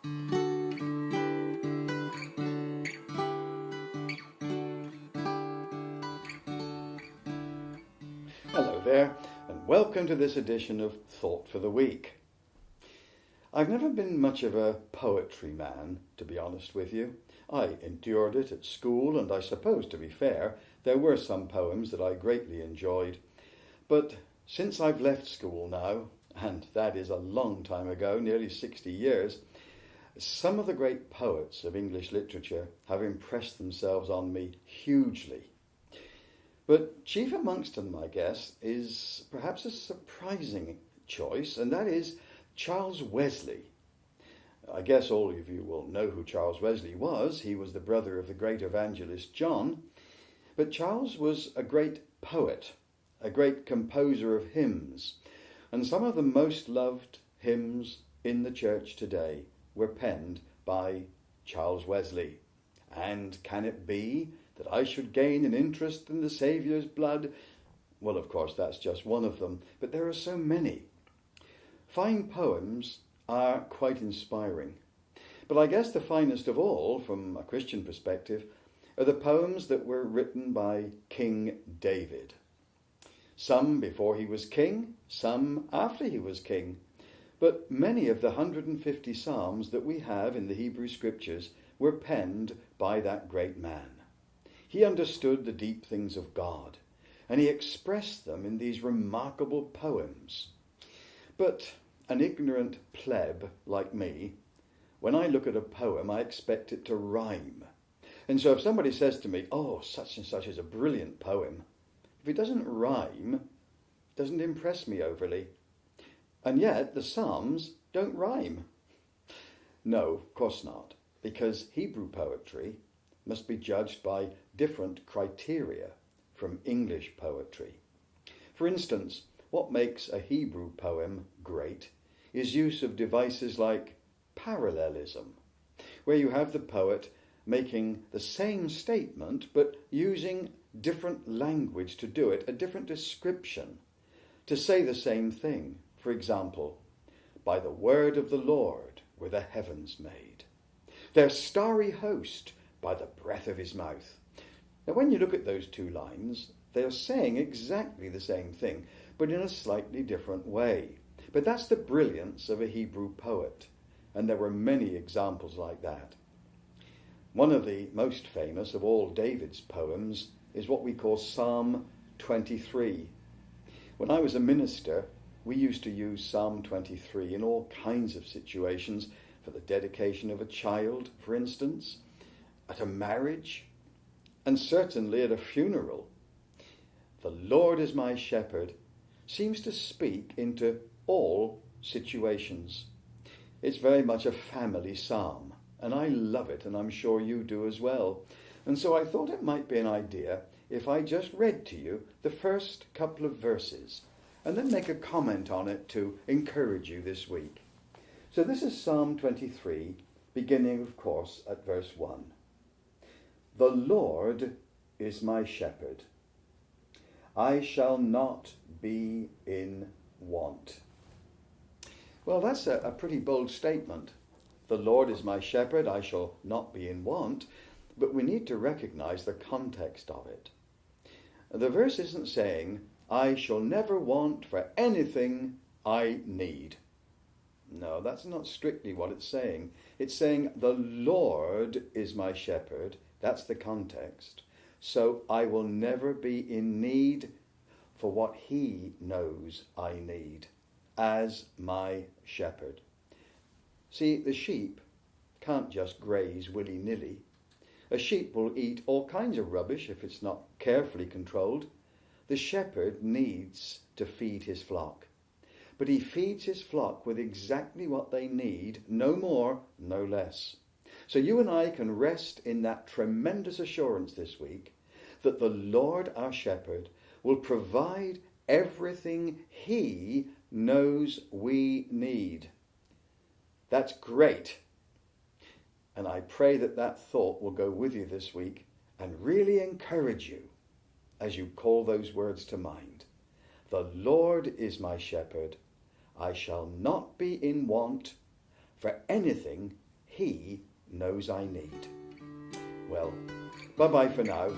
Hello there, and welcome to this edition of Thought for the Week. I've never been much of a poetry man, to be honest with you. I endured it at school, and I suppose, to be fair, there were some poems that I greatly enjoyed. But since I've left school now, and that is a long time ago, nearly 60 years, some of the great poets of English literature have impressed themselves on me hugely. But chief amongst them, I guess, is perhaps a surprising choice, and that is Charles Wesley. I guess all of you will know who Charles Wesley was. He was the brother of the great evangelist John. But Charles was a great poet, a great composer of hymns, and some of the most loved hymns in the church today were penned by Charles Wesley. And can it be that I should gain an interest in the Saviour's blood? Well, of course, that's just one of them, but there are so many. Fine poems are quite inspiring, but I guess the finest of all, from a Christian perspective, are the poems that were written by King David. Some before he was king, some after he was king, but many of the 150 psalms that we have in the Hebrew Scriptures were penned by that great man. He understood the deep things of God, and he expressed them in these remarkable poems. But an ignorant pleb like me, when I look at a poem, I expect it to rhyme. And so if somebody says to me, "Oh, such and such is a brilliant poem," if it doesn't rhyme, it doesn't impress me overly. And yet the Psalms don't rhyme. No, of course not, because Hebrew poetry must be judged by different criteria from English poetry. For instance, what makes a Hebrew poem great is use of devices like parallelism, where you have the poet making the same statement but using different language to do it, a different description, to say the same thing. For example, "By the word of the Lord were the heavens made, their starry host by the breath of his mouth." Now, when you look at those two lines, they are saying exactly the same thing, but in a slightly different way. But that's the brilliance of a Hebrew poet, and there were many examples like that. One of the most famous of all David's poems is what we call Psalm 23. When I was a minister, we used to use Psalm 23 in all kinds of situations, for the dedication of a child, for instance, at a marriage, and certainly at a funeral. "The Lord is my shepherd" seems to speak into all situations. It's very much a family psalm, and I love it, and I'm sure you do as well. And so I thought it might be an idea if I just read to you the first couple of verses, and then make a comment on it to encourage you this week. So this is Psalm 23, beginning, of course, at verse 1. "The Lord is my shepherd. I shall not be in want." Well, that's a pretty bold statement. The Lord is my shepherd, I shall not be in want. But we need to recognize the context of it. The verse isn't saying, "I shall never want for anything I need." No, that's not strictly what it's saying. It's saying, "The Lord is my shepherd." That's the context. So I will never be in need for what he knows I need as my shepherd. See, the sheep can't just graze willy-nilly. A sheep will eat all kinds of rubbish if it's not carefully controlled. The shepherd needs to feed his flock. But he feeds his flock with exactly what they need, no more, no less. So you and I can rest in that tremendous assurance this week that the Lord our shepherd will provide everything he knows we need. That's great. And I pray that that thought will go with you this week and really encourage you as you call those words to mind. The Lord is my shepherd. I shall not be in want for anything He knows I need. Well, bye-bye for now.